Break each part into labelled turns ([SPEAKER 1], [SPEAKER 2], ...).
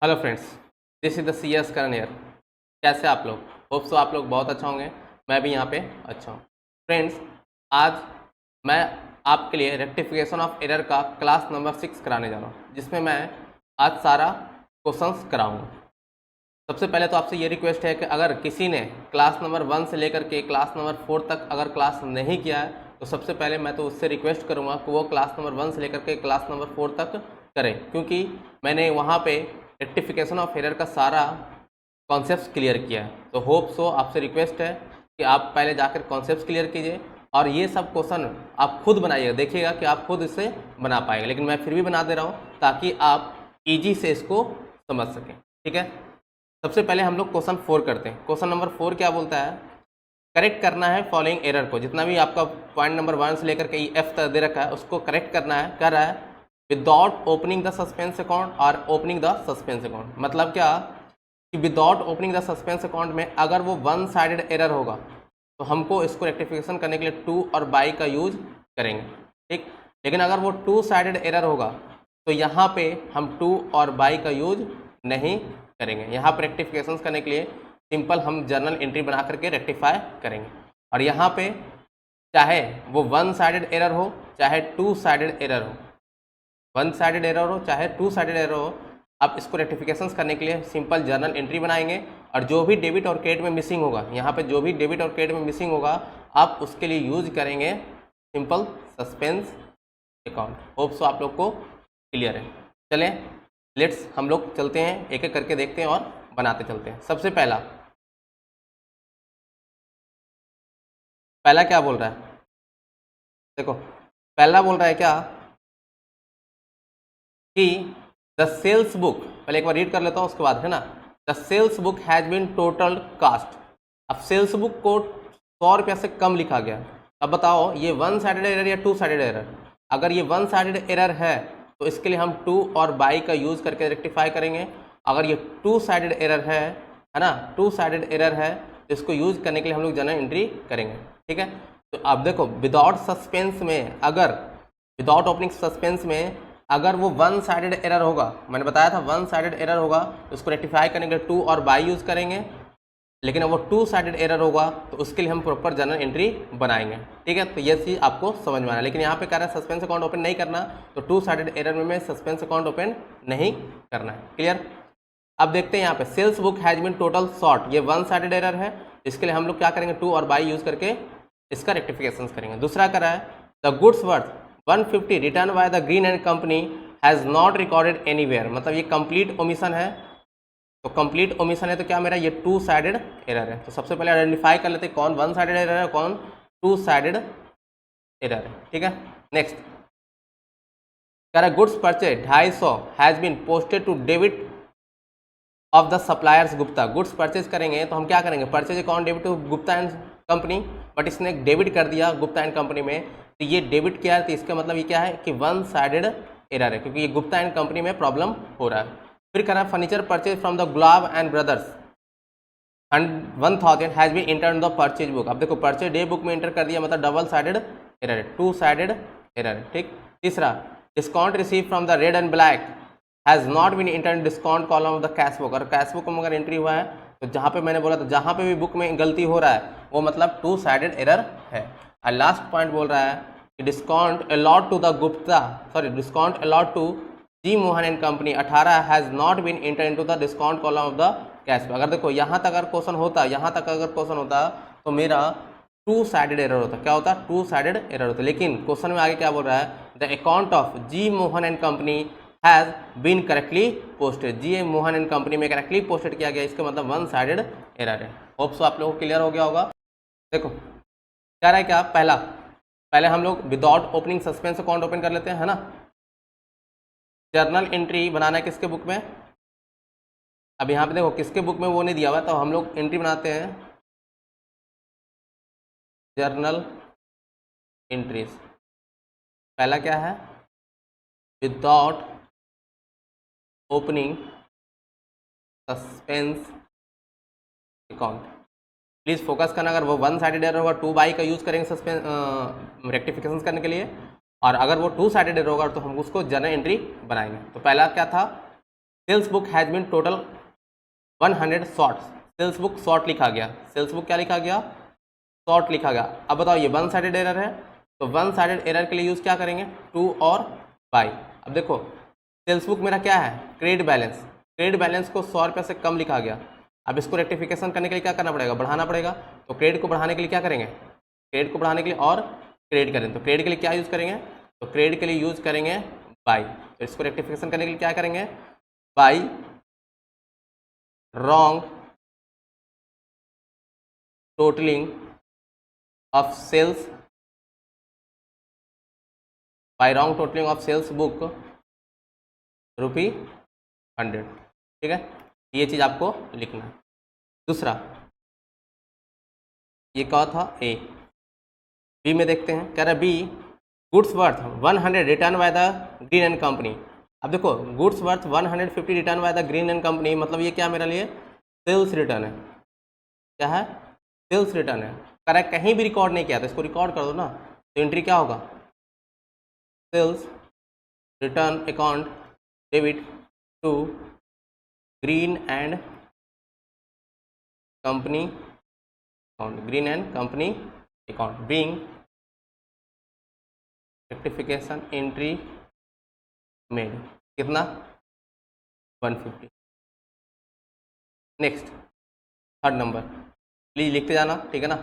[SPEAKER 1] Hello friends, this is the C S career. कैसे आप लोग? होप सो आप लोग बहुत अच्छा होंगे। मैं भी यहाँ पे अच्छा हूँ। फ्रेंड्स, आज मैं आपके लिए रेक्टिफिकेशन ऑफ एरर का क्लास नंबर 6 कराने जा रहा हूँ, जिसमें मैं आज सारा क्वेश्चंस कराऊंगा। सबसे पहले तो आपसे ये रिक्वेस्ट है कि अगर किसी ने क्लास नंबर 1 से लेकर के क्लास नंबर 4 तक अगर क्लास नहीं किया है, तो सबसे पहले मैं तो उससे रिक्वेस्ट करूँगा कि वो क्लास नंबर 1 से लेकर के क्लास नंबर 4 तक करें, क्योंकि मैंने वहाँ पे रेक्टिफिकेशन ऑफ एरर का सारा कॉन्सेप्ट क्लियर किया है। तो होप सो आपसे रिक्वेस्ट है कि आप पहले जाकर कॉन्सेप्ट क्लियर कीजिए और ये सब क्वेश्चन आप खुद बनाइएगा। देखिएगा कि आप खुद इसे बना पाएंगे, लेकिन मैं फिर भी बना दे रहा हूँ ताकि आप ईजी से इसको समझ सकें। ठीक है, सबसे पहले हम लोग क्वेश्चन 4 करते हैं। क्वेश्चन नंबर 4 क्या बोलता है? करेक्ट करना है फॉलोइंग एरर को। जितना भी आपका पॉइंट नंबर 1 से लेकर के एफ तक दे रखा है उसको करेक्ट करना है। कर रहा है without opening the suspense account और ओपनिंग द सस्पेंस अकाउंट। मतलब क्या कि without opening the suspense account में अगर वो वन साइडेड एरर होगा तो हमको इसको रेक्टिफिकेशन करने के लिए टू और बाई का यूज करेंगे। ठीक, लेकिन अगर वो टू साइडेड एरर होगा तो यहाँ पे हम टू और बाई का यूज नहीं करेंगे। यहाँ पर रेक्टिफिकेशन करने के लिए सिंपल हम जर्नल एंट्री बना करके रेक्टिफाई करेंगे। और यहाँ पे चाहे वो वन साइडेड एरर हो चाहे टू साइडेड एरर हो, वन साइडेड एरर हो चाहे टू साइडेड एरर हो, आप इसको रेक्टिफिकेशन करने के लिए सिंपल जर्नल एंट्री बनाएंगे। और जो भी डेबिट और क्रेडिट में मिसिंग होगा, यहाँ पे जो भी डेबिट और क्रेडिट में मिसिंग होगा, आप उसके लिए यूज करेंगे simple suspense account. Hope so आप लोग को क्लियर है। चलें लेट्स हम लोग चलते हैं, एक एक करके देखते हैं और बनाते चलते हैं। सबसे पहला क्या बोल रहा है? देखो, पहला बोल रहा है क्या कि द सेल्स बुक, पहले एक बार रीड कर लेता हूँ उसके बाद, है ना। The sales book has been total cost. अब सेल्स बुक को 100 रुपया से कम लिखा गया। अब बताओ ये वन साइडेड एरर या टू साइडेड एरर? अगर ये वन साइडेड एरर है तो इसके लिए हम टू और बाई का यूज करके रेक्टिफाई करेंगे। अगर ये टू साइडेड एरर है ना, टू साइडेड एरर है तो इसको यूज करने के लिए हम लोग जनरल एंट्री करेंगे। ठीक है, तो अब देखो विदाउट सस्पेंस में, अगर विदाउट ओपनिंग सस्पेंस में अगर वो वन साइडेड एरर होगा, मैंने बताया था वन साइडेड एरर होगा तो उसको रेक्टिफाई करने के लिए टू और बाई यूज करेंगे। लेकिन अब वो टू साइडेड एरर होगा तो उसके लिए हम प्रॉपर जनरल एंट्री बनाएंगे। ठीक है, तो ये चीज़ आपको समझ में आना है। लेकिन यहाँ पे कह रहा है सस्पेंस अकाउंट ओपन नहीं करना, तो टू साइडेड एरर में सस्पेंस अकाउंट ओपन नहीं करना है। क्लियर? अब देखते हैं यहाँ पे sales book has been total short, ये वन साइडेड एरर है, इसके लिए हम लोग क्या करेंगे, टू और बाई यूज करके इसका रेक्टिफिकेशन करेंगे। दूसरा कर रहा है the goods worth 150 return by the green and company has not recorded anywhere. मतलब ये कंप्लीट ओमिशन है, तो कंप्लीट ओमिशन है तो क्या मेरा ये टू साइडेड एरर है। तो सबसे पहले आइडेंटिफाई कर लेते हैं कौन वन साइडेड एरर है कौन टू साइडेड एरर है। ठीक है, नेक्स्ट कह रहा है goods purchase 250 has been posted to debit of the suppliers Gupta. Goods purchase करेंगे तो हम क्या करेंगे, purchase account debit to Gupta and company, but इसने डेबिट कर दिया गुप्ता एंड कंपनी में, तो ये डेबिट किया है तो इसका मतलब ये क्या है कि वन साइडेड एरर है, क्योंकि ये गुप्ता एंड कंपनी में प्रॉब्लम हो रहा है। फिर कह रहा है furniture purchase from the Gulab and brothers 1000 has been enter in the purchase book. अब देखो परचेज डे बुक में इंटर कर दिया, मतलब डबल साइडेड एरर है, टू साइडेड एरर है। ठीक, तीसरा discount receive from the red and black has not been enter in discount column of the cash book. और कैश बुक में अगर एंट्री हुआ है तो जहाँ पे मैंने बोला था जहाँ पे भी बुक में गलती हो रहा है वो मतलब टू साइडेड एरर है। और लास्ट पॉइंट बोल रहा है कि discount allot to the Gupta, sorry discount allot to G Mohan and company 18 has not been enter into the discount column of the cash book. अगर देखो यहाँ तक अगर क्वेश्चन होता, यहाँ तक अगर क्वेश्चन होता तो मेरा टू साइडेड एरर होता। क्या होता? टू साइडेड एरर होता। लेकिन क्वेश्चन में आगे क्या बोल रहा है, the account of G Mohan and company has been correctly posted. G Mohan and company में करेक्टली पोस्टेड किया गया, इसका मतलब वन साइडेड एरर है। होप सो आप लोगों को क्लियर हो गया होगा। देखो क्या रहा है, क्या पहले हम लोग without opening suspense account open कर लेते हैं, है ना। जर्नल एंट्री बनाना है किसके बुक में? अब यहाँ पे देखो किसके बुक में वो नहीं दिया हुआ, तो हम लोग एंट्री बनाते हैं जर्नल एंट्रीज। पहला क्या है, without opening suspense account. Please focus करना, अगर वो वन साइडेड एरर होगा टू बाई का यूज़ करेंगे सस्पेंस रेक्टिफिकेशन करने के लिए, और अगर वो टू साइडेड एरर होगा तो हम उसको जनरल एंट्री बनाएंगे। तो पहला क्या था, sales book has been total 100 short, sales book short लिखा गया, सेल्स बुक क्या लिखा गया, शॉर्ट लिखा गया। अब बताओ ये वन साइडेड एरर है, तो वन साइडेड एरर के लिए यूज़ क्या करेंगे, टू और बाई। अब देखो सेल्स बुक मेरा क्या है, क्रेडिट बैलेंस, क्रेडिट बैलेंस को 100 रुपये से कम लिखा गया। अब इसको रेक्टिफिकेशन करने के लिए क्या करना पड़ेगा, बढ़ाना पड़ेगा। तो क्रेडिट को बढ़ाने के लिए क्या करेंगे, क्रेडिट को बढ़ाने के लिए और क्रेडिट करें, तो क्रेडिट के लिए क्या यूज़ करेंगे, तो क्रेडिट के लिए यूज़ करेंगे बाई। तो इसको रेक्टिफिकेशन करने के लिए क्या करेंगे, by wrong totalling of sales, by wrong totalling of sales book ₹100। ठीक है, ये चीज़ आपको लिखना है। दूसरा ये क्या था, ए। बी में देखते हैं, कह रहा है B goods worth 100 return by the green and company. अब देखो goods worth 150 return by the green and company, मतलब ये क्या मेरे लिए सेल्स रिटर्न है, क्या है, सेल्स रिटर्न है। कह रहा है कहीं भी रिकॉर्ड नहीं किया, तो इसको रिकॉर्ड कर दो ना, तो एंट्री क्या होगा, sales return account debit to green and company account, green and company account being rectification entry made, कितना 150। नेक्स्ट थर्ड नंबर, प्लीज लिखते जाना, ठीक है ना।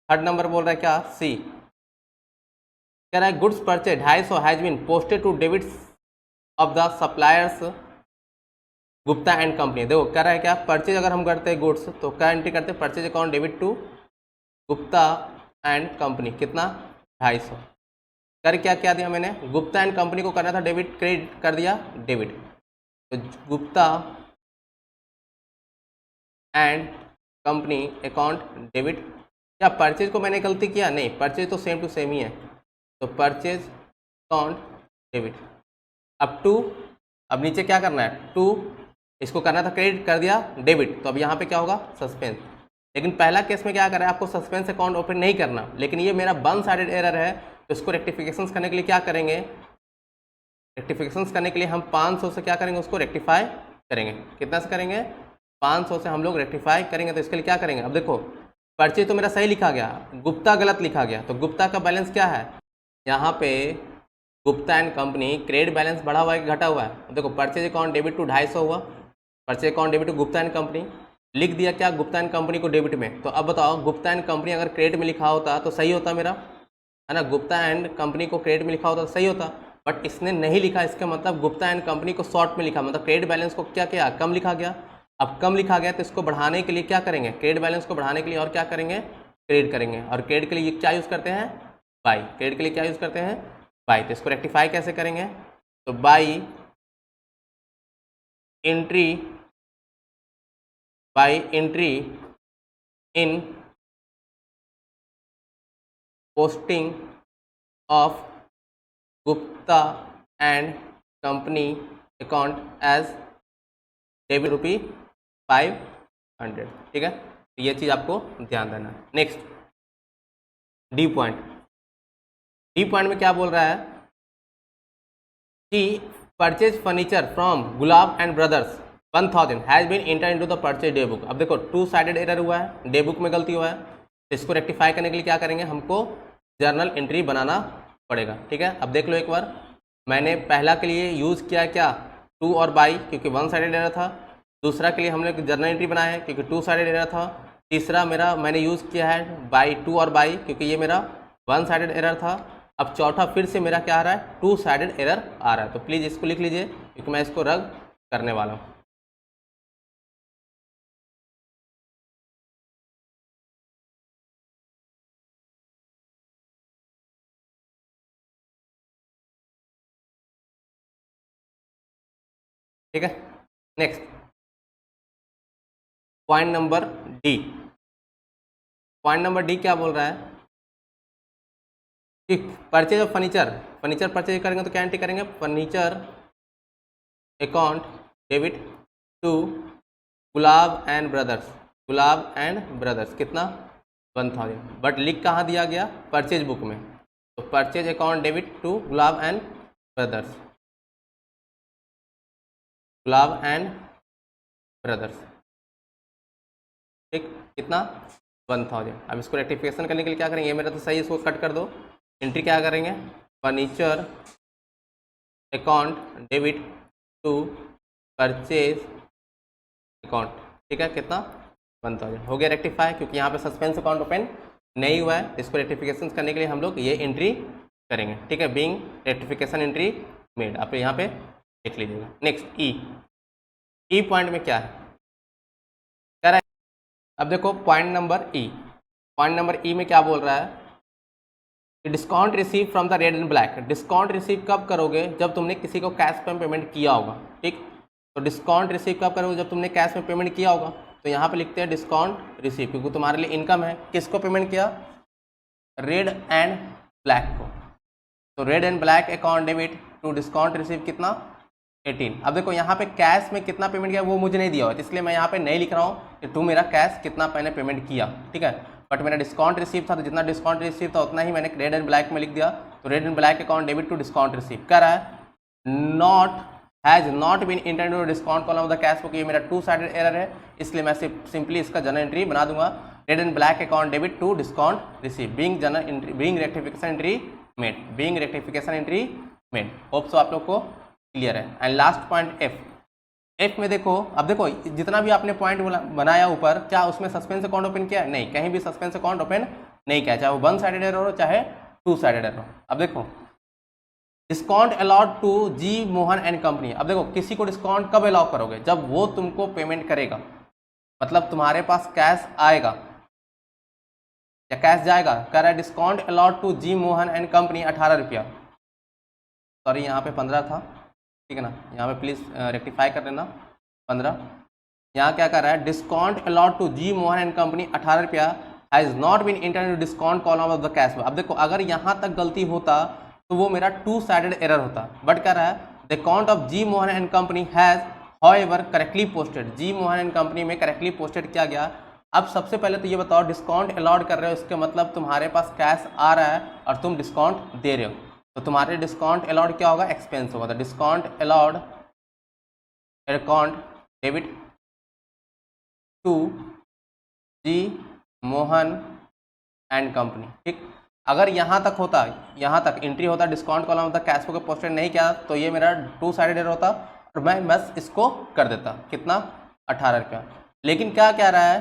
[SPEAKER 1] थर्ड नंबर बोल रहा है क्या, सी। कह रहा है goods purchase 250 has been posted to debits of the suppliers Gupta and company. देखो कह रहा है क्या, परचेज अगर हम करते हैं गुड्स तो क्या एंट्री करते हैं, purchase account debit to Gupta and company, कितना 250। कर क्या क्या दिया मैंने, गुप्ता एंड कंपनी को करना था डेबिट, क्रेडिट कर दिया डेबिट, तो Gupta and company account debit. क्या परचेज को मैंने गलती किया, नहीं, परचेज तो सेम टू सेम ही है, तो परचेज अकाउंट डेबिट अब टू, अब नीचे क्या करना है, टू, इसको करना था क्रेडिट, कर दिया डेबिट, तो अब यहाँ पे क्या होगा, सस्पेंस। लेकिन पहला केस में क्या कर रहा है, आपको सस्पेंस अकाउंट ओपन नहीं करना, लेकिन ये मेरा वन साइडेड एरर है, तो इसको रेक्टिफिकेशंस करने के लिए क्या करेंगे, रेक्टिफिकेशंस करने के लिए हम 500 से क्या करेंगे, उसको रेक्टिफाई करेंगे। कितना से करेंगे, 500 से हम लोग रेक्टिफाई करेंगे। तो इसके लिए क्या करेंगे, अब देखो परचेज तो मेरा सही लिखा गया, गुप्ता गलत लिखा गया, तो गुप्ता का बैलेंस क्या है, यहाँ पे Gupta and company credit balance बढ़ा हुआ है कि घटा हुआ है, देखो परचेज अकाउंट डेबिट टू 250 हुआ, purchase account debit to Gupta and company, लिख दिया क्या, गुप्ता एंड कंपनी को डेबिट में। तो अब बताओ गुप्ता एंड कंपनी अगर क्रेडिट में लिखा होता तो सही होता मेरा, है ना, गुप्ता एंड कंपनी को क्रेडिट में लिखा होता तो सही होता, बट इसने नहीं लिखा, इसका मतलब गुप्ता एंड कंपनी को शॉर्ट में लिखा, मतलब क्रेडिट बैलेंस को क्या किया, कम लिखा गया। अब कम लिखा गया तो इसको बढ़ाने के लिए क्या करेंगे, क्रेडिट बैलेंस को बढ़ाने के लिए और क्या करेंगे, क्रेडिट करेंगे, और क्रेडिट के लिए क्या यूज़ करते हैं, बाई, क्रेडिट के लिए क्या यूज़ करते हैं, बाई। तो इसको रेक्टिफाई कैसे करेंगे, तो by entry, by entry in posting of Gupta and company account as debit ₹500। ठीक है, तो ये चीज़ आपको ध्यान देना है। Next D point, D point में क्या बोल रहा है कि purchase furniture from Gulab and brothers 1000 has been enter into the purchase day book. अब देखो टू साइडेड एरर हुआ है, डे बुक में गलती हुआ है, तो इसको रेक्टिफाई करने के लिए क्या करेंगे, हमको जर्नल एंट्री बनाना पड़ेगा। ठीक है, अब देख लो एक बार, मैंने पहला के लिए यूज़ किया क्या, टू और बाई, क्योंकि वन साइडेड एरर था। दूसरा के लिए हमने जर्नल एंट्री बनाया है क्योंकि टू साइडेड एरर था। तीसरा मेरा मैंने यूज़ किया है बाई, टू और बाई, क्योंकि ये मेरा वन साइडेड एरर था। अब चौथा फिर से मेरा क्या आ रहा है, टू साइडेड एरर आ रहा है, तो प्लीज़ इसको लिख लीजिए क्योंकि मैं इसको रद्द करने वाला हूँ। ठीक है, next point number D. Point number D क्या बोल रहा है कि purchase of furniture, furniture purchase करेंगे तो क्या एंट्री करेंगे, furniture account debit to Gulab and brothers, Gulab and brothers कितना 1000, बट लिख कहाँ दिया गया, परचेज बुक में, तो purchase account debit to Gulab and brothers. Gulab and brothers, ठीक, कितना 1000। अब इसको रेक्टिफिकेशन करने के लिए क्या करेंगे, ये मेरा तो सही है, इसको कट कर दो। एंट्री क्या करेंगे, furniture account debit to purchase account, ठीक है, कितना 1000 हो गया रेक्टिफाई, क्योंकि यहाँ पे सस्पेंस अकाउंट ओपन नहीं हुआ है। इसको रेक्टिफिकेशन करने के लिए हम लोग ये एंट्री करेंगे, ठीक है, बीइंग रेक्टिफिकेशन एंट्री मेड, आप यहाँ पे लिख लीजिएगा। नेक्स्ट ई पॉइंट में क्या है, कह रहा है, अब देखो पॉइंट नंबर ई में क्या बोल रहा है, discount receive from the red and black. Discount receive कब करोगे, जब तुमने किसी को कैश में पेमेंट किया होगा, ठीक, तो डिस्काउंट रिसीव कब करोगे, जब तुमने कैश में पेमेंट किया होगा। तो यहाँ पे लिखते हैं डिस्काउंट रिसीव, क्योंकि तुम्हारे लिए इनकम है। किसको पेमेंट किया, रेड एंड ब्लैक को, तो red and black account debit to discount receive कितना 18। अब देखो यहाँ पे कैश में कितना पेमेंट किया वो मुझे नहीं दिया हुआ, इसलिए मैं यहाँ पे नहीं लिख रहा हूँ कि तू मेरा कैश कितना मैंने पेमेंट किया, ठीक है, बट मेरा डिस्काउंट रिसीव था, तो जितना डिस्काउंट रिसीव था उतना ही मैंने रेड एंड ब्लैक में लिख दिया। तो red and black account debit to discount receive कह रहा है has not been entered to discount column of the cash book. ये मेरा 2 साइडेड एरर है, इसलिए मैं सिंपली इसका जनरल एंट्री बना दूंगा, red and black account debit to discount receive being journal entry being rectification entry made. Hope so आप लोग को क्लियर है। एंड लास्ट पॉइंट एफ में देखो, अब देखो जितना भी आपने पॉइंट बनाया ऊपर, क्या उसमें सस्पेंस अकाउंट ओपन किया, नहीं, कहीं भी सस्पेंस अकाउंट ओपन नहीं किया, चाहे वो 1 साइडेड एरर हो चाहे 2 साइडेड एरर हो। अब देखो discount allowed to G Mohan and company. अब देखो किसी को डिस्काउंट कब अलाउ करोगे, जब वो तुमको पेमेंट करेगा, मतलब तुम्हारे पास कैश आएगा या कैश जाएगा। कह रहा है discount allowed to G Mohan and company 18 रुपया, सॉरी यहाँ पे 15 था, ठीक है ना, यहाँ पे प्लीज़ रेक्टिफाई कर लेना 15। यहाँ क्या कर रहा है, discount allowed to G Mohan and company 18 रुपया has not been entered discount column of the cash. अब देखो अगर यहाँ तक गलती होता तो वो मेरा 2 साइडेड एरर होता, बट कह रहा है the account of G Mohan and company has however correctly posted. G Mohan and company में करेक्टली पोस्टेड किया गया। अब सबसे पहले तो ये बताओ डिस्काउंट अलाउड कर रहे हो, इसके मतलब तुम्हारे पास कैश आ रहा है और तुम डिस्काउंट दे रहे हो, तो तुम्हारे डिस्काउंट अलाउड क्या होगा, एक्सपेंस होगा। तो discount allowed account debit to G Mohan and company, ठीक। अगर यहाँ तक होता, यहाँ तक एंट्री होता, discount column of the cash book posted नहीं किया, तो ये मेरा 2 साइडेड एरर होता और मैं बस इसको कर देता, कितना 18 रुपया। लेकिन क्या कह रहा है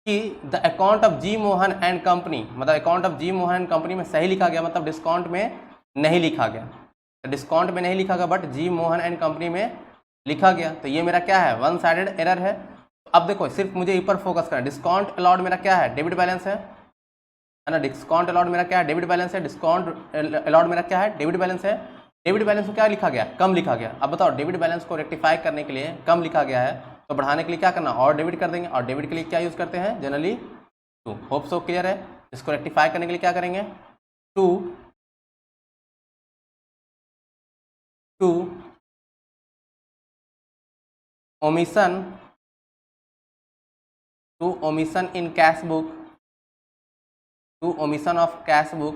[SPEAKER 1] कि the account of G Mohan and company, मतलब account of G Mohan and company में सही लिखा गया, मतलब डिस्काउंट में नहीं लिखा गया, तो डिस्काउंट में नहीं लिखा गया but G Mohan and company में लिखा गया, तो ये मेरा क्या है 1 साइडेड एरर है। अब देखो सिर्फ मुझे ऊपर फोकस करना, डिस्काउंट अलाउड मेरा क्या है, डेबिट बैलेंस है ना, डिस्काउंट अलाउड मेरा क्या है, डेबिट बैलेंस है, डिस्काउंट अलाउड मेरा क्या है, डेबिट बैलेंस है। डेबिट बैलेंस को क्या लिखा गया, कम लिखा गया। अब बताओ डेबिट बैलेंस को रेक्टिफाई करने के लिए कम लिखा गया है, तो बढ़ाने के लिए क्या करना, और डेबिट कर देंगे, और डेबिट के लिए क्या यूज़ करते हैं जनरली 2। होप सो क्लियर है। इसको रेक्टिफाई करने के लिए क्या करेंगे, 2 omission in cash book, to omission of cash book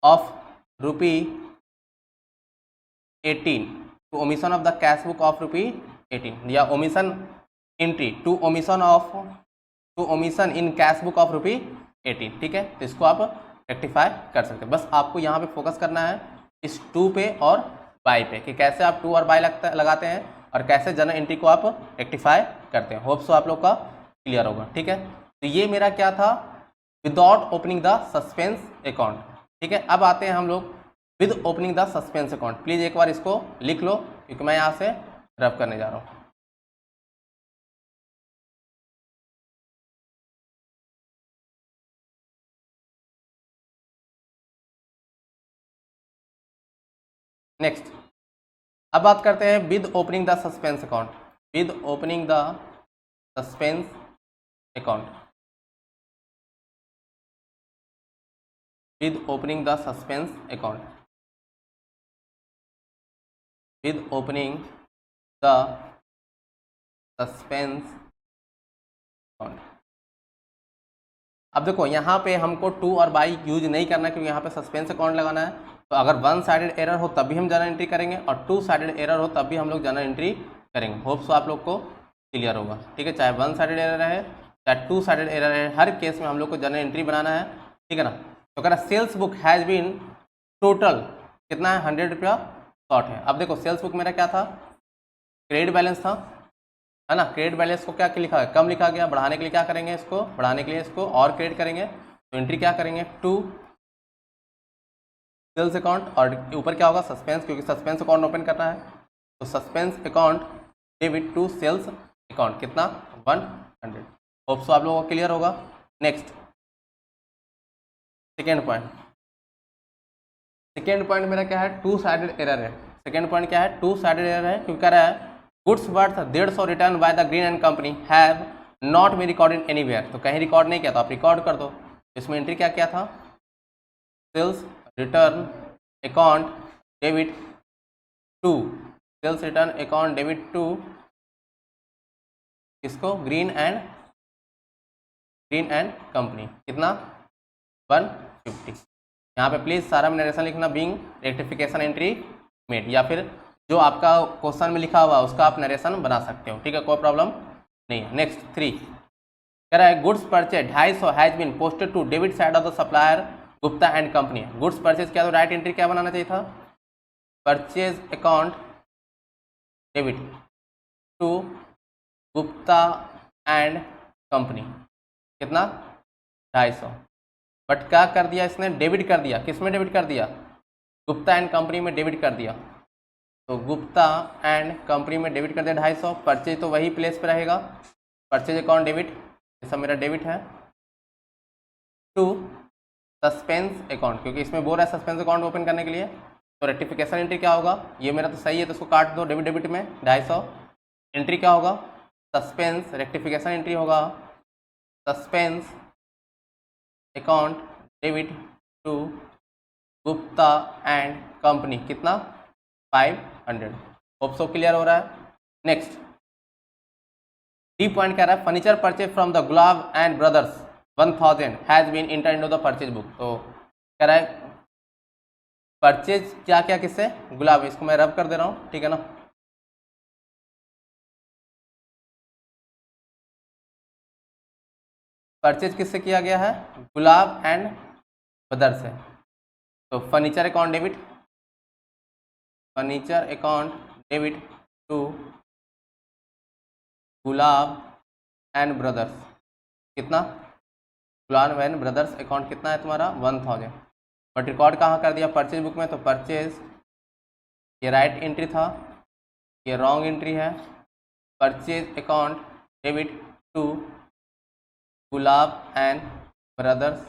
[SPEAKER 1] of rupee 18, to omission of the cash book of rupee 18, या omission entry to omission in cash book of rupee 18, ठीक है। तो इसको आप रेक्टिफाई कर सकते हैं। बस आपको यहाँ पे फोकस करना है इस 2 पे और बाई पे, कि कैसे आप 2 और बाई लगाते हैं और कैसे जनरल एंट्री को आप रेक्टिफाई करते हैं। होप सो आप लोग का क्लियर होगा, ठीक है। तो ये मेरा क्या था, without opening the suspense account, ठीक है। अब आते हैं हम लोग with opening the suspense account. Please एक बार इसको लिख लो, क्योंकि मैं यहाँ से रफ करने जा रहा हूँ। नेक्स्ट, अब बात करते हैं with opening the suspense account. With opening the suspense account, with opening the suspense account, with opening the suspense account. अब देखो यहाँ पे हमको 2 और बाई यूज नहीं करना, क्योंकि यहाँ पे सस्पेंस अकाउंट लगाना है। तो अगर वन साइडेड एरर हो तब भी हम जर्नल एंट्री करेंगे और टू साइडेड एरर हो तब भी हम लोग जर्नल एंट्री करेंगे। होप सो आप लोग को क्लियर होगा, ठीक है। चाहे वन साइडेड एरर है चाहे टू साइडेड एरर है, हर केस में हम लोग को जर्नल एंट्री बनाना है, ठीक है ना। तो कह रहा sales book has been total कितना है, 100 रुपया शॉर्ट है। अब देखो सेल्स बुक मेरा क्या था, क्रेडिट बैलेंस था, है ना। क्रेडिट बैलेंस को क्या लिखा है, कम लिखा गया। बढ़ाने के लिए क्या करेंगे, इसको बढ़ाने के लिए इसको और क्रेडिट करेंगे। तो एंट्री क्या करेंगे, टू सेल्स अकाउंट और ऊपर क्या होगा, सस्पेंस, क्योंकि सस्पेंस अकाउंट ओपन करना है। तो suspense account debit to sales account कितना, 100। होप सो आप लोगों को क्लियर होगा। Next second point, second point मेरा क्या है, टू साइडेड एरर है। सेकेंड पॉइंट क्या है, टू साइडेड एरर है, क्योंकि कह रहा है goods worth 150 return by the green and company have not be recorded anywhere. तो कहीं रिकॉर्ड नहीं किया तो आप रिकॉर्ड कर दो। इसमें एंट्री क्या किया था, sales return account debit to, sales return account debit to इसको ग्रीन एंड कंपनी कितना, 150। यहाँ पे प्लीज़ सारा में नरेशन लिखना, बीइंग रेक्टिफिकेशन एंट्री मेड, या फिर जो आपका क्वेश्चन में लिखा हुआ उसका आप नरेशन बना सकते हो, ठीक है, कोई प्रॉब्लम नहीं है। नेक्स्ट 3 कह रहा है goods purchase 250 has been posted to debit side of the supplier Gupta and company. Goods purchase क्या, तो राइट एंट्री क्या बनाना चाहिए था, purchase account debit to Gupta and company कितना, 250। बट क्या कर दिया इसने, डेबिट कर दिया। किस में डेबिट कर दिया, गुप्ता एंड कंपनी में डेबिट कर दिया। तो गुप्ता एंड कंपनी में डेबिट कर दिया 250। परचेज तो वही प्लेस पे रहेगा, परचेज अकाउंट डेबिट, ये सब मेरा डेबिट है, टू सस्पेंस अकाउंट, क्योंकि इसमें बोल रहा है सस्पेंस अकाउंट ओपन करने के लिए। तो रेक्टिफिकेशन एंट्री क्या होगा, ये मेरा तो सही है तो इसको काट दो, डेबिट डेबिट में 250। एंट्री क्या होगा, सस्पेंस, रेक्टिफिकेशन एंट्री होगा suspense account debit to Gupta and company कितना, 500। होप सो क्लियर हो रहा है। नेक्स्ट डी पॉइंट कह रहा है furniture purchase from the Gulab and brothers 1000 has been enter into the purchase book. तो कह रहा है परचेज क्या क्या किससे, गुलाब, इसको मैं रब कर दे रहा हूँ, ठीक है ना। परचेज किससे किया गया है, गुलाब एंड ब्रदर्स से। तो furniture account debit, furniture account debit to Gulab and brothers कितना, गुलाब एंड ब्रदर्स अकाउंट कितना है तुम्हारा, 1000। बट रिकॉर्ड कहाँ कर दिया, परचेज बुक में। तो परचेज ये राइट एंट्री था, ये रॉन्ग एंट्री है। Purchase account debit to Gulab and brothers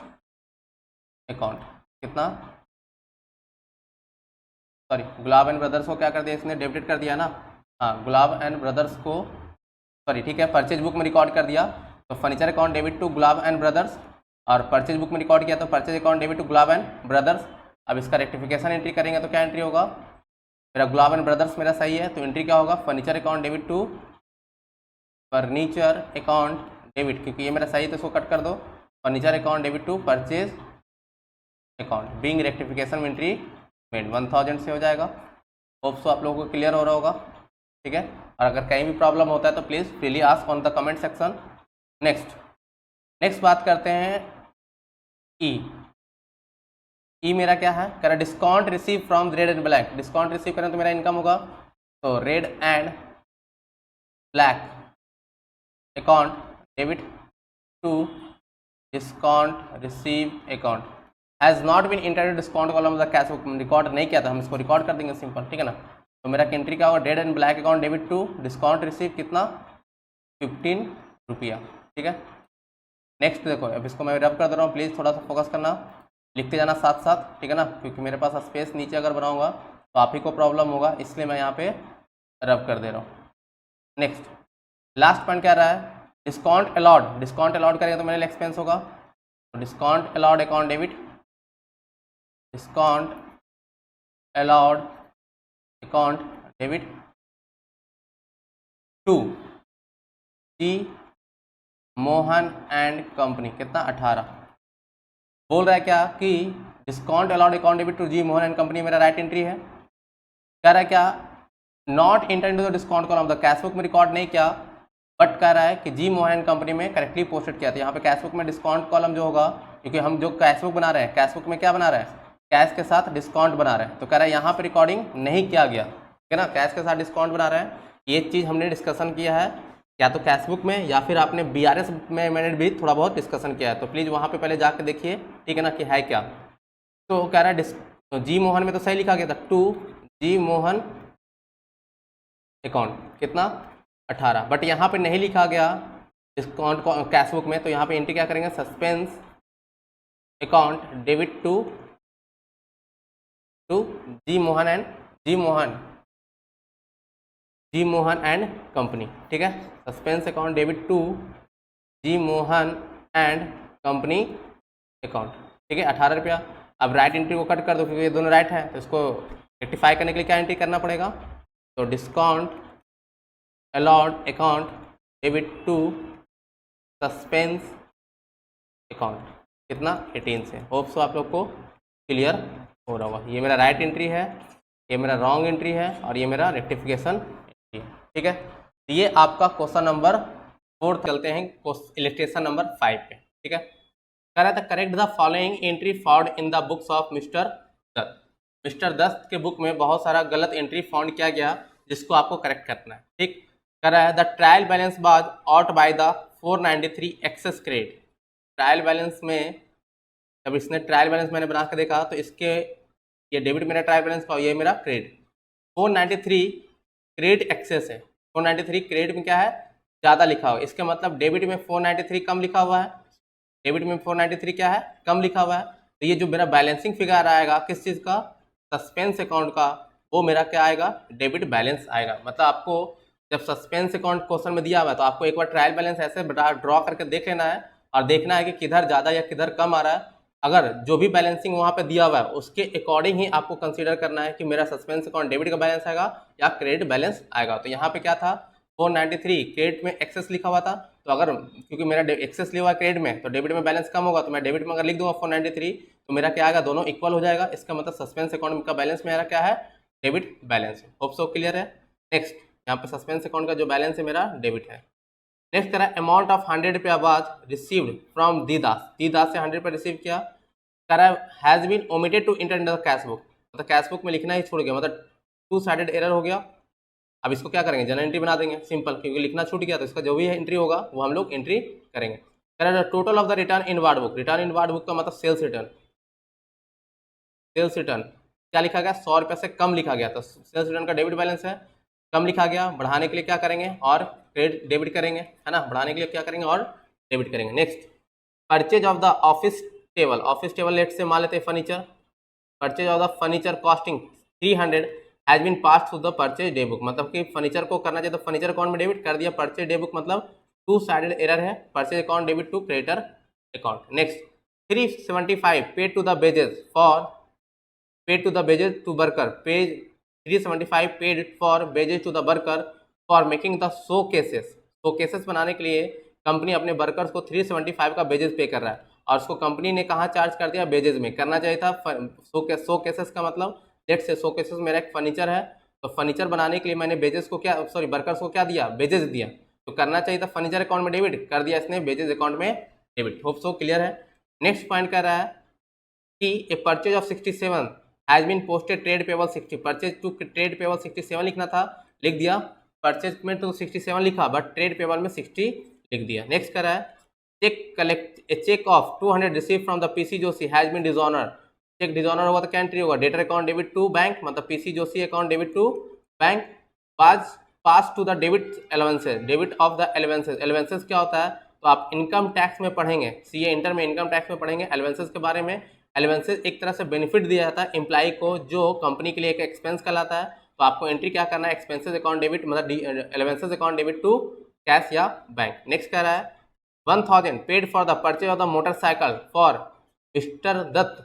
[SPEAKER 1] account कितना, सॉरी गुलाब एंड ब्रदर्स को क्या कर दिया इसने, डेबिट कर दिया ना। हाँ गुलाब एंड ब्रदर्स को, सॉरी ठीक है, परचेज बुक में रिकॉर्ड कर दिया। तो furniture account debit to Gulab and brothers, और परचेज बुक में रिकॉर्ड किया तो purchase account debit to Gulab and brothers. अब इसका रेक्टिफिकेशन एंट्री करेंगे तो क्या एंट्री होगा, मेरा गुलाब एंड ब्रदर्स मेरा सही है, तो एंट्री क्या होगा, furniture account debit to furniture account debit, क्योंकि ये मेरा सही है तो इसको कट कर दो, furniture account debit to purchase account being rectification entry made, 1000 से हो जाएगा। होप सो आप लोगों को क्लियर हो रहा होगा, ठीक है। और अगर कहीं भी प्रॉब्लम होता है तो please freely ask on the comment section. Next बात करते हैं ई मेरा क्या है, कह रहा discount receive from red and black. Discount receive करें तो मेरा इनकम होगा, तो red and black account debit to discount receive account has not been enter discount column the cash book. Record नहीं किया था, हम इसको रिकॉर्ड कर देंगे सिंपल, ठीक है ना। तो मेरा एंट्री क्या होगा, red and black account debit to discount receive कितना, 15 रुपया, ठीक है। नेक्स्ट देखो, अब इसको मैं रब कर दे रहा हूँ, प्लीज़ थोड़ा सा फोकस करना, लिखते जाना साथ साथ, ठीक है ना, क्योंकि मेरे पास स्पेस नीचे अगर बनाऊंगा तो आप ही को प्रॉब्लम होगा, इसलिए मैं यहाँ पे रब कर दे रहा हूँ। नेक्स्ट लास्ट पॉइंट क्या रहा है, डिस्काउंट अलाउड। डिस्काउंट अलाउड करेंगे तो मेरे लिए एक्सपेंस होगा, तो discount allowed account debit, discount allowed account debit to G Mohan and company कितना, 18। बोल रहा है क्या कि discount allowed account debit to G Mohan and company मेरा राइट एंट्री है। कह रहा है क्या, not enter to the discount column, the cash book में रिकॉर्ड नहीं किया, बट कह रहा है कि जी मोहन एंड कंपनी में करेक्टली पोस्टेड किया था। यहाँ पे कैश बुक में डिस्काउंट कॉलम जो होगा, क्योंकि हम जो कैश बुक बना रहे हैं, कैश बुक में क्या बना रहे हैं, कैश के साथ डिस्काउंट बना रहे हैं, तो कह रहा है यहाँ पे रिकॉर्डिंग नहीं किया गया, ठीक है ना, कैश के साथ डिस्काउंट बना रहे हैं। ये चीज़ हमने डिस्कशन किया है या तो कैश बुक में या फिर आपने BRS में मैंने भी थोड़ा बहुत डिस्कशन किया है, तो प्लीज़ वहाँ पे पहले जाके देखिए, ठीक है ना, कि है क्या। तो कह रहा है जी मोहन में तो सही लिखा गया था, टू जी मोहन अकाउंट कितना 18, बट यहाँ पे नहीं लिखा गया डिस्काउंट कैश बुक में, तो यहाँ पे एंट्री क्या करेंगे, suspense account debit to G Mohan and company, ठीक है, suspense account debit to G Mohan and company account, ठीक है, 18 रुपया। अब राइट एंट्री को कट कर दो क्योंकि ये दोनों राइट है, तो इसको रेक्टिफाई करने के लिए क्या एंट्री करना पड़ेगा, तो discount allowed account debit to suspense account कितना 18 से। होप सो आप लोग को क्लियर हो रहा होगा। ये मेरा राइट एंट्री है, ये मेरा रॉन्ग एंट्री है और ये मेरा रेक्टिफिकेशन एंट्री है, ठीक है। ये आपका क्वेश्चन नंबर 4। चलते हैं इलस्ट्रेशन नंबर 5 पे, ठीक है। कह रहा था correct the following entry found in the books of mister Dutt. Mister Dutt के बुक में बहुत सारा गलत एंट्री फाउंड किया गया जिसको आपको करेक्ट करना है, ठीक। कह रहा है the trial balance was out by the 493 excess credit. Trial balance में जब इसने ट्रायल बैलेंस मैंने बना के देखा तो इसके ये डेबिट मेरा ट्रायल बैलेंस का, ये मेरा क्रेडिट 493 क्रेडिट एक्सेस है। 493 क्रेडिट में क्या है, ज़्यादा लिखा हुआ है, इसका मतलब डेबिट में 493 कम लिखा हुआ है, डेबिट में 493 क्या है, कम लिखा हुआ है। तो ये जो मेरा बैलेंसिंग फिगर आएगा किस चीज़ का, सस्पेंस अकाउंट का, वो मेरा क्या आएगा, डेबिट बैलेंस आएगा। मतलब आपको जब सस्पेंस अकाउंट क्वेश्चन में दिया हुआ है तो आपको एक बार ट्रायल बैलेंस ऐसे ड्रॉ करके देख लेना है और देखना है कि किधर ज़्यादा या किधर कम आ रहा है। अगर जो भी बैलेंसिंग वहाँ पे दिया हुआ है उसके अकॉर्डिंग ही आपको कंसीडर करना है कि मेरा सस्पेंस अकाउंट डेबिट का बैलेंस आएगा या क्रेडिट बैलेंस आएगा। तो यहाँ पे क्या था, 493 क्रेडिट में एक्सेस लिखा हुआ था, तो अगर क्योंकि मेरा एक्सेस लिखा हुआ है क्रेडिट में तो डेबिट में बैलेंस कम होगा, तो मैं डेबिट में अगर लिख दूंगा 493 तो मेरा क्या आएगा, दोनों इक्वल हो जाएगा। इसका मतलब सस्पेंस अकाउंट का बैलेंस मेरा क्या है, डेबिट बैलेंस है। होप सो क्लियर है। नेक्स्ट यहाँ पे सस्पेंस अकाउंट का जो बैलेंस है मेरा डेबिट है। नेक्स्ट करा अमाउंट ऑफ 100 रुपया वाज रिसीव्ड फ्रॉम दीदास। दीदास से 100 रुपया रिसीव किया। करा has been omitted to enter in the cash book, मतलब कैश बुक में लिखना ही छोड़ गया, मतलब 2 साइडेड एरर हो गया। अब इसको क्या करेंगे, जनरल एंट्री बना देंगे सिंपल, क्योंकि लिखना छूट गया तो इसका जो भी एंट्री होगा वो हम लोग एंट्री करेंगे। करा total of the return in ward book. Return in ward book का मतलब सेल्स रिटर्न। सेल्स रिटर्न क्या लिखा गया, 100 रुपये से कम लिखा गया, तो सेल्स रिटर्न का डेबिट बैलेंस है, कम लिखा गया, बढ़ाने के लिए क्या करेंगे और क्रेडिट डेबिट करेंगे, है ना, बढ़ाने के लिए क्या करेंगे और डेबिट करेंगे। Next purchase of the office table. Office table लेट से मान लेते हैं furniture. Purchase of the furniture costing 300 has been pass to the purchase day book, मतलब कि फर्नीचर को करना चाहिए तो फर्नीचर अकाउंट में डेबिट कर दिया, परचेज डे बुक मतलब 2 साइडेड एरर है, purchase account debit to creditor account. Next 375 paid to the wages for paid to the wages to worker, pays 375 paid for wages to the worker for making the showcases. Showcases बनाने के लिए company अपने workers को 375 का wages पे कर रहा है और उसको कंपनी ने कहाँ चार्ज कर दिया, वेजेस में करना चाहिए था। शो केसेस का मतलब लेट से शो केसेस मेरा एक फर्नीचर है, तो फर्नीचर बनाने के लिए मैंने वेजेस को क्या, सॉरी वर्कर्स को क्या दिया, वेजेस दिया, तो करना चाहिए था फर्नीचर अकाउंट में डेबिट, कर दिया इसने वेजेस अकाउंट में डेबिट। होप सो क्लियर है। नेक्स्ट पॉइंट कर रहा है कि a purchase of 67 has been posted trade payable 60। Purchase to trade payable 67 लिखना था, लिख दिया, परचेज में तो 67 लिखा बट ट्रेड पेबल में 60 लिख दिया। नेक्स्ट कर रहा है cheque collect a cheque of 200 receive from the PC Joshi has been dishonour. Cheque dishonour होगा तो क्या एंट्री होगा, debtor account debit to bank, मतलब PC Joshi account debit to bank, pass to the debit allowances, debit of the allowances. Allowances क्या होता है, तो आप इनकम टैक्स में पढ़ेंगे, सीए इंटर में इनकम टैक्स में पढ़ेंगे एलेवेंसेज के बारे में। एलेवेंसेज एक तरह से बेनिफिट दिया जाता है एम्प्लॉई को जो कंपनी के लिए एक एक्सपेंस कहलाता है, तो आपको एंट्री क्या करना है, एक्सपेंसेज अकाउंट डेबिट मतलब allowances account debit to cash या बैंक। नेक्स्ट कह रहा है 1000 paid for the purchase of the motorcycle for mister Dutt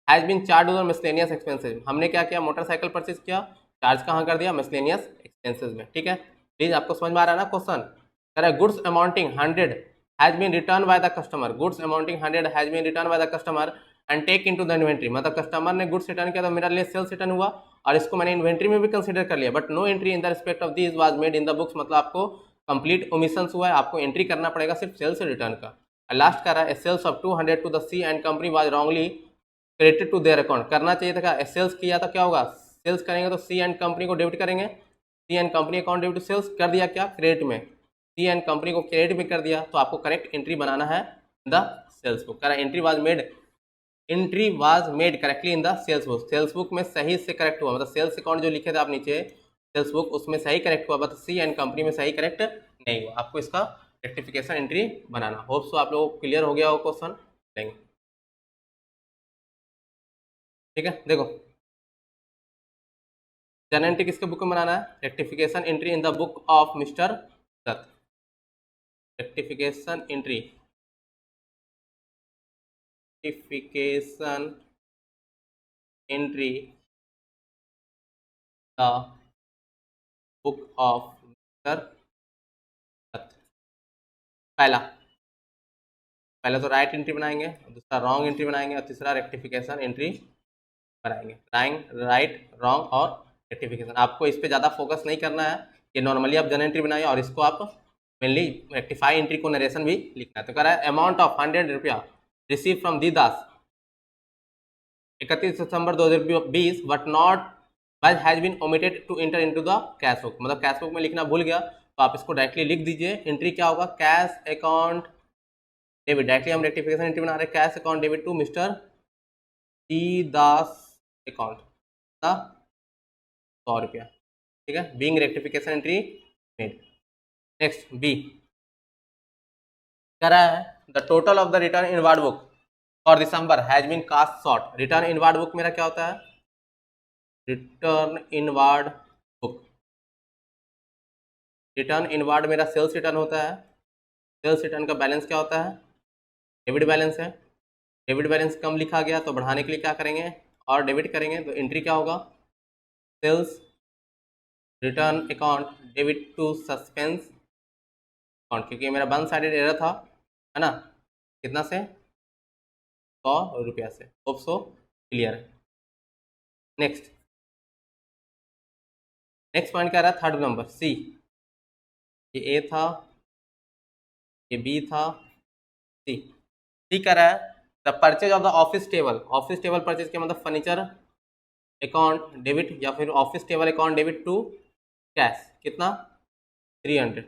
[SPEAKER 1] has been charged on miscellaneous expenses. हमने क्या किया, मोटरसाइकिल परचेज किया, चार्ज कहाँ कर दिया, मिसलेनियस एक्सपेंसेज में। ठीक है, प्लीज आपको समझ में आ रहा है ना क्वेश्चन। कह रहा है goods amounting 100 has been return by the customer. Goods amounting 100 has been return by the customer and take into the inventory, मतलब कस्टमर ने गुड्स रिटर्न किया तो मेरा लिए सेल्स रिटर्न हुआ और इसको मैंने इन्वेंट्री में भी कंसीडर कर लिया, but no entry in the respect of this was made in the books, मतलब आपको कंप्लीट ओमिशंस हुआ है, आपको एंट्री करना पड़ेगा सिर्फ सेल्स रिटर्न का। लास्ट कर रहा है sales of 200 to the C and company was wrongly credited to their account, करना चाहिए था क्या, सेल्स किया तो क्या होगा, सेल्स करेंगे तो सी एंड कंपनी को डेबिट करेंगे, C and company account debit to sales, कर दिया क्या क्रेडिट में, सी एंड कंपनी को क्रेडिट में कर दिया, तो आपको करेक्ट एंट्री बनाना है द सेल्स बुक। करा entry was made correctly in the sales book, sales book में सही से करेक्ट हुआ, मतलब सेल्स अकाउंट जो लिखे थे आप नीचे सेल्स बुक उसमें सही करेक्ट हुआ, बट सी एंड कंपनी में सही करेक्ट नहीं हुआ, आपको इसका रेक्टिफिकेशन एंट्री बनाना। होप सो आप लोगों को क्लियर हो गया हो क्वेश्चन, लेंगे ठीक है। देखो जर्नल एंट्री किसके बुक में बनाना है, rectification entry in the book of mister Dutt, rectification entry the book of mister Dutt. पहला तो राइट एंट्री बनाएंगे, दूसरा रॉन्ग एंट्री बनाएंगे और तीसरा रेक्टिफिकेशन एंट्री बनाएंगे। राइट रॉन्ग और रेक्टिफिकेशन, आपको इस पर ज़्यादा फोकस नहीं करना है, ये नॉर्मली आप जनरल एंट्री बनाइए और इसको आप मेनली रेक्टिफाई एंट्री को नरेशन भी लिखना है। तो कह रहा है अमाउंट ऑफ 100 रुपया रिसीव फ्रॉम दी दास 31 दिसंबर 2020 but not but has been omitted to enter into the cash book, मतलब कैश बुक में लिखना भूल गया तो आप इसको डायरेक्टली लिख दीजिए। एंट्री क्या होगा, कैश अकाउंट डेबिट, डायरेक्टली हम रेक्टिफिकेशन एंट्री बना रहे हैं, cash account debit to mister T Das account का 100 रुपया, ठीक है, being rectification entry made. Next B कह रहा है the total of the return inward book for December has been cast short. Return inward book मेरा क्या होता है, return inward book, return inward मेरा सेल्स रिटर्न होता है, सेल्स रिटर्न का बैलेंस क्या होता है, डेबिट बैलेंस है, डेबिट बैलेंस कम लिखा गया तो बढ़ाने के लिए क्या करेंगे और डेबिट करेंगे, तो एंट्री क्या होगा, sales return account debit to suspense account, क्योंकि मेरा वन साइडेड एरर था, है ना, कितना से 100 रुपया से। होप सो क्लियर है। नेक्स्ट पॉइंट क्या रहा है, थर्ड नंबर सी, ये ए था, ये बी था, सी कर रहा है the purchase of the office table purchase के मतलब फर्नीचर अकाउंट डेबिट या फिर office table account debit to cash, कितना 300,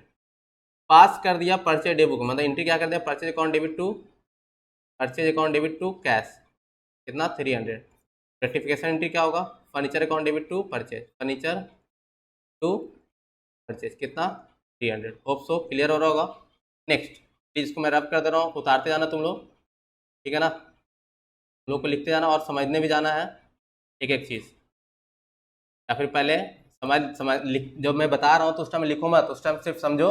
[SPEAKER 1] पास कर दिया परचेज डे बुक, मतलब एंट्री क्या कर दिया, purchase account debit to cash, कितना 300। रेक्टिफिकेशन एंट्री क्या होगा, furniture account debit to purchase, कितना 300। होप सो क्लियर हो रहा होगा। नेक्स्ट प्लीज इसको मैं रब कर दे रहा हूँ, उतारते जाना तुम लोग, ठीक है ना, तुम लोग को लिखते जाना और समझने भी जाना है एक एक चीज़, या फिर पहले जब मैं बता रहा हूँ तो उस टाइम लिखो मत, उस टाइम सिर्फ समझो,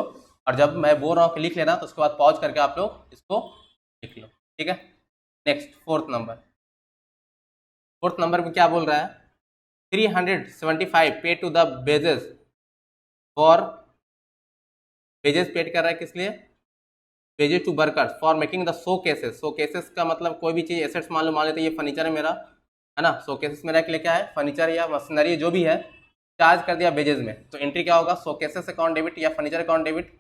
[SPEAKER 1] और जब मैं बोल रहा हूँ कि लिख लेना तो उसके बाद पॉज करके आप लोग इसको लिख लो, ठीक है। नेक्स्ट फोर्थ नंबर में क्या बोल रहा है, 375 pay to the wages for, wages paid कर रहा है किस लिए, wages to workers for making the showcases का मतलब कोई भी चीज एसेट्स मान लेते ये फर्नीचर है मेरा, है ना, शो केसेस मेरा के लिए क्या है, फर्नीचर या मशीनरी जो भी है, चार्ज कर दिया वेजेस में, तो एंट्री क्या होगा, शो केसेस अकाउंट डेबिट या furniture account debit,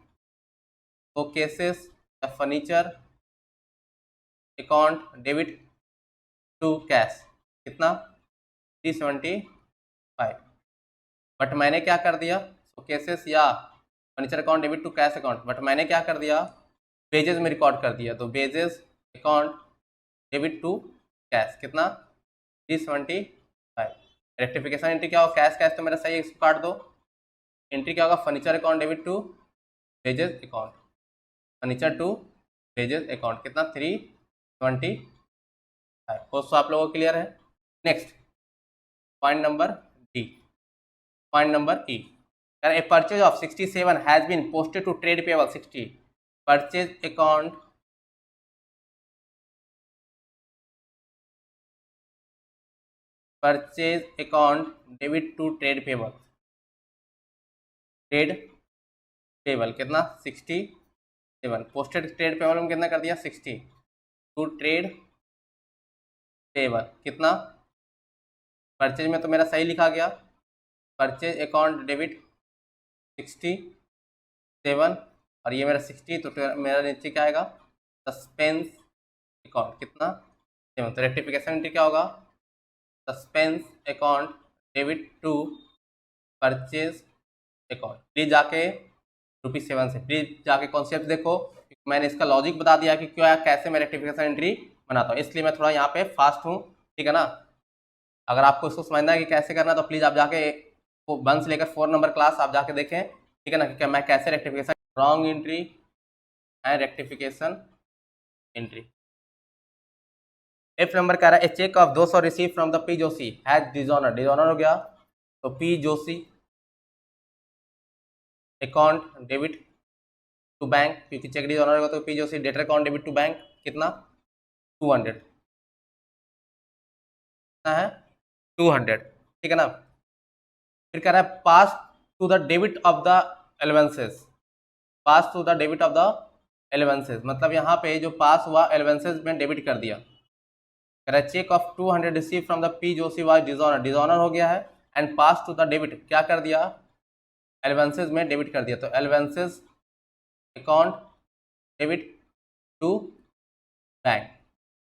[SPEAKER 1] showcases या furniture account debit to cash, कितना 375, बट मैंने क्या कर दिया, शो केसेस या furniture account debit to cash account, but मैंने क्या कर दिया, वेजेस में रिकॉर्ड कर दिया, तो wages account debit to cash, कितना 375। रेक्टिफिकेशन एंट्री क्या होगा, कैश तो मेरा सही है, इसको काट दो, एंट्री क्या होगा, furniture account debit to wages account, furniture to wages account, कितना 325। दोस्तों आप लोगों को क्लियर है। Next point number E, a purchase of 67 has been posted to trade payable 60, purchase account debit to trade payable कितना 67, posted trade payable में कितना कर दिया 60 टू ट्रेड पेबल कितना, परचेज में तो मेरा सही लिखा गया, परचेज अकाउंट डेबिट 67 और ये मेरा 60, तो मेरा नीचे क्या आएगा, सस्पेंस अकाउंट कितना 7। तो रेक्टिफिकेशन एंट्री क्या होगा, suspense account debit to purchase account. Please जाके ₹7 से प्लीज जाके कॉन्सेप्ट देखो, मैंने इसका लॉजिक बता दिया कि क्या कैसे मैं रेक्टिफिकेशन एंट्री बनाता हूँ, इसलिए मैं थोड़ा यहाँ पे फास्ट हूँ, ठीक है ना। अगर आपको इसको समझना है कि कैसे करना है तो प्लीज आप जाके 1 से लेकर 4 नंबर क्लास आप जाके देखें, ठीक है ना, कि मैं कैसे rectification wrong entry and rectification entry. F number कह रहा है a cheque of 200 receive from the P Joshi has dishonour, dishonour हो गया, तो P Joshi account debit to bank, क्योंकि चेक डिजॉनर होगा तो P Joshi debtor account debit to bank कितना 200 कितना है 200, ठीक है ना। फिर कह रहा है pass to the debit of the allowances, pass to the debit of the allowances, मतलब यहाँ पे जो पास हुआ एलेवेंसेस में डेबिट कर दिया। कह रहा है cheque of 200 receive from the P Joshi was dishonour, dishonour हो गया है, and pass to the debit क्या कर दिया, एलेवेंसेस में डेबिट कर दिया, तो allowances account debit to bank.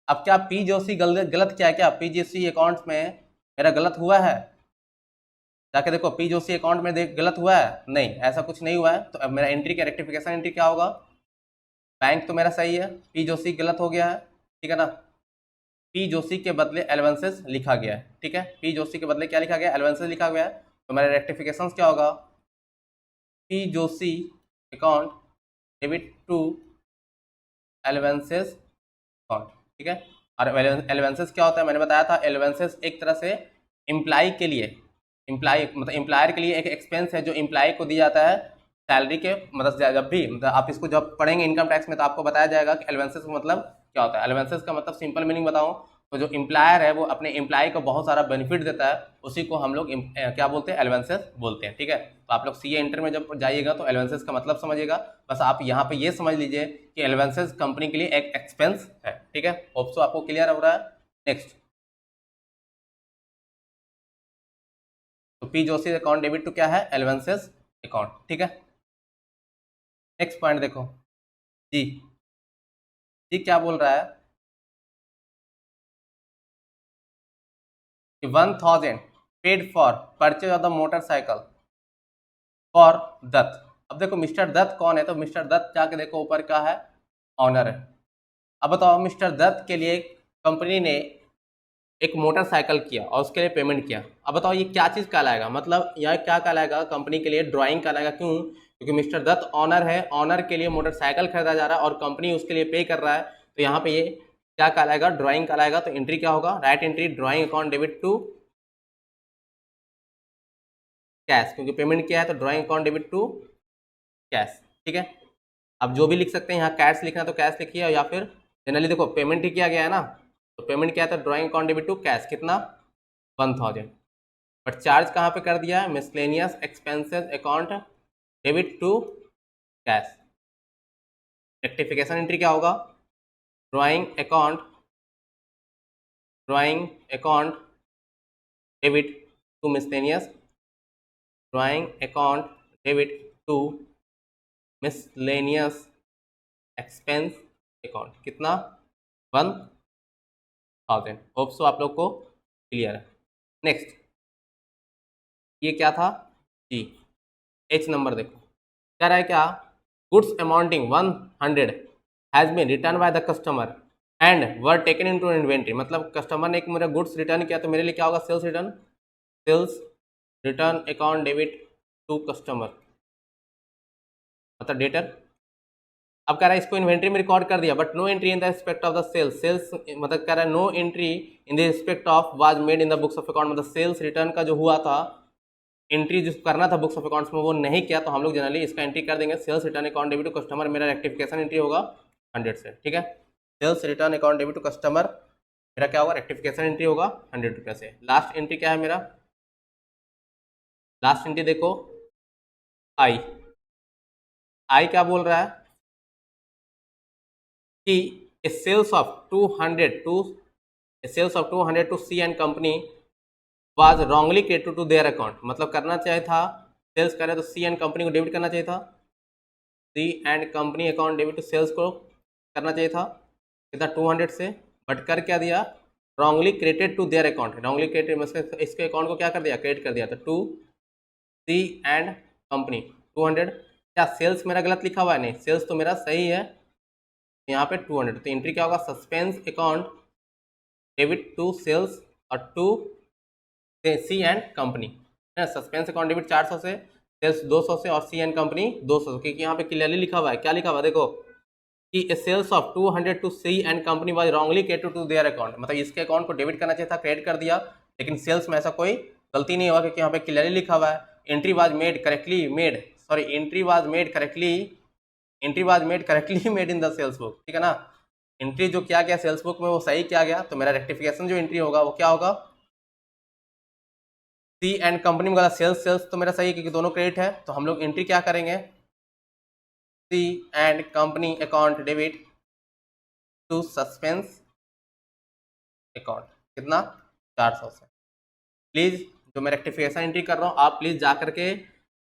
[SPEAKER 1] अब क्या पी जोशी गलत क्या है, क्या पी जोशी अकाउंट में मेरा गलत हुआ है, जाके देखो पी जोशी अकाउंट में देख गलत हुआ है, नहीं ऐसा कुछ नहीं हुआ है। तो अब मेरा एंट्री का रेक्टिफिकेशन एंट्री क्या होगा, बैंक तो मेरा सही है, पी जोशी गलत हो गया है, ठीक है ना, पी जोशी के बदले एलेवेंसेस लिखा गया है, ठीक है, पी जोशी के बदले क्या लिखा गया, एलेवेंसेस लिखा गया है, तो मेरा रेक्टिफिकेशन क्या होगा, P Joshi account debit to allowances account, ठीक है। और एलेवेंसेस क्या होता है, मैंने बताया था एलेवेंसेस एक तरह से एम्प्लाई के लिए, एम्प्लाई मतलब एम्प्लायर के लिए एक एक्सपेंस है जो एम्प्लाई को दिया जाता है सैलरी के, मतलब जब भी मतलब आप इसको जब पढ़ेंगे इनकम टैक्स में तो आपको बताया जाएगा कि एलेवेंसेस का मतलब क्या होता है। एलेवेंसेस का मतलब सिंपल मीनिंग बताऊं तो जो एम्प्लायर है वो अपने एम्प्लाई को बहुत सारा बेनिफिट देता है, उसी को हम लोग क्या बोलते हैं, एलेवेंसेस बोलते हैं, ठीक है। तो आप लोग सीए इंटर में जब जाइएगा तो एलेवेंसेस का मतलब समझिएगा, बस आप यहाँ पे ये समझ लीजिए कि एलेवेंसेस कंपनी के लिए एक एक्सपेंस है, ठीक है। होप सो आपको क्लियर हो रहा है। नेक्स्ट, तो P Joshi account debit to क्या है, एलेवेंसेस अकाउंट, ठीक है। नेक्स्ट पॉइंट देखो जी, जी क्या बोल रहा है कि 1000 paid for purchase of the motorcycle for Dutt. अब देखो मिस्टर दत्त कौन है, तो मिस्टर दत्त जाके देखो ऊपर क्या है, ऑनर है। अब बताओ मिस्टर दत्त के लिए कंपनी ने एक मोटरसाइकिल किया और उसके लिए पेमेंट किया, अब बताओ ये क्या चीज़ कहलाएगा, मतलब यह क्या कहलाएगा, कंपनी के लिए ड्राइंग कहलाएगा, क्यों, क्योंकि मिस्टर दत्त ऑनर है, ऑनर के लिए मोटरसाइकिल खरीदा जा रहा है और कंपनी उसके लिए पे कर रहा है, तो यहाँ पे ये क्या कहलाएगा, ड्राइंग कहलाएगा। तो एंट्री क्या होगा, right entry drawing account debit to cash, क्योंकि पेमेंट किया है तो drawing account debit to cash, ठीक है। अब जो भी लिख सकते हैं, यहाँ कैश लिखना है तो कैश लिखिए, या फिर जनरली देखो पेमेंट ही किया गया है ना, तो पेमेंट किया है तो drawing account debit to cash कितना 1000, बट चार्ज कहाँ पे कर दिया है, miscellaneous expenses account debit to cash. Rectification entry क्या होगा, drawing account debit to miscellaneous, drawing account debit to miscellaneous expense account कितना 1000। होप सो आप लोग को क्लियर है। नेक्स्ट, ये क्या था जी, एच नंबर देखो कह रहा है क्या, goods amounting 100 has been return by the customer and were taken into inventory, मतलब कस्टमर ने एक मेरा गुड्स रिटर्न किया तो मेरे लिए क्या होगा, sales return account debit to customer, मतलब डेटर। अब कह रहा है इसको इन्वेंट्री में रिकॉर्ड कर दिया but no entry in the respect of the sales मतलब कह रहा है no entry in the respect of was made in the books of account, मतलब सेल्स रिटर्न का जो हुआ था एंट्री जो करना था बुक्स ऑफ अकाउंट्स में वो नहीं किया, तो हम लोग जनरली इसका एंट्री कर देंगे sales return account debit to customer, मेरा रेक्टिफिकेशन एंट्री होगा 100 से, ठीक है। Sales return account debit to customer मेरा क्या होगा, रेक्टिफिकेशन एंट्री होगा 100 रुपये से। लास्ट एंट्री क्या है मेरा, लास्ट एंट्री देखो आई, आई क्या बोल रहा है कि sales of 200 to sales of 200 to C and company was wrongly credited to their account, मतलब करना चाहिए था सेल्स करे तो सी एंड कंपनी को डेबिट करना चाहिए था, C and company account debit to sales को करना चाहिए था कितना 200 से, बट कर क्या दिया wrongly credited to their account, wrongly credited मतलब इसके अकाउंट को क्या कर दिया क्रेडिट कर दिया, तो टू सी एंड कंपनी 200। क्या सेल्स मेरा गलत लिखा हुआ है? नहीं, सेल्स तो मेरा सही है, यहाँ पे 200, तो एंट्री क्या होगा suspense account debit to sales और टू सी एंड कंपनी है। सस्पेंस अकाउंट डेबिट 400 से, सेल्स 200 से और सी एंड कंपनी 200 से, क्योंकि यहाँ पे क्लियरली लिखा हुआ है, क्या लिखा हुआ है देखो कि sales of 200 to C and company was wrongly credited to their account, मतलब इसके अकाउंट को डेबिट करना चाहिए था, क्रेडिट कर दिया, लेकिन सेल्स में ऐसा कोई गलती नहीं हुआ क्योंकि यहाँ पे क्लियरली लिखा हुआ है entry was made correctly made in the sales book, ठीक है ना। एंट्री जो किया गया सेल्स बुक में वो सही किया गया, तो मेरा रेक्टिफिकेशन जो एंट्री होगा वो क्या होगा सी एंड कंपनी में, सेल्स तो मेरा सही है क्योंकि दोनों क्रेडिट है, तो हम लोग एंट्री क्या करेंगे C and company account debit to suspense account कितना 400 से। प्लीज़ जो मैं रेक्टिफिकेशन एंट्री कर रहा हूँ आप प्लीज़ जा करके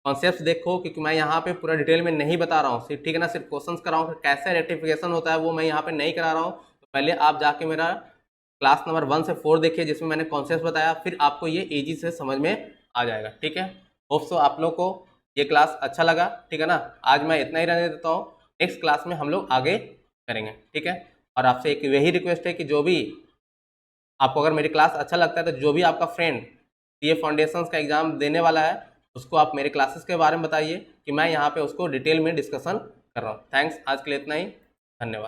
[SPEAKER 1] कॉन्सेप्ट देखो, क्योंकि मैं यहाँ पे पूरा डिटेल में नहीं बता रहा हूँ, ठीक है ना, सिर्फ क्वेश्चंस कर रहा हूँ, कैसे रेक्टिफिकेशन होता है वो मैं यहाँ पे नहीं करा रहा हूँ। तो पहले आप जाके मेरा क्लास नंबर 1 से 4 देखिए जिसमें मैंने कॉन्सेप्ट बताया, फिर आपको ये ईजी से समझ में आ जाएगा, ठीक है। होप सो आप लोग को ये क्लास अच्छा लगा, ठीक है ना। आज मैं इतना ही रहने देता हूँ, नेक्स्ट क्लास में हम लोग आगे करेंगे, ठीक है। और आपसे एक यही रिक्वेस्ट है कि जो भी आपको अगर मेरी क्लास अच्छा लगता है तो जो भी आपका फ्रेंड सीए फाउंडेशंस का एग्जाम देने वाला है उसको आप मेरे क्लासेस के बारे में बताइए कि मैं यहाँ पे उसको डिटेल में डिस्कशन कर रहा हूँ। थैंक्स, आज के लिए इतना ही, धन्यवाद।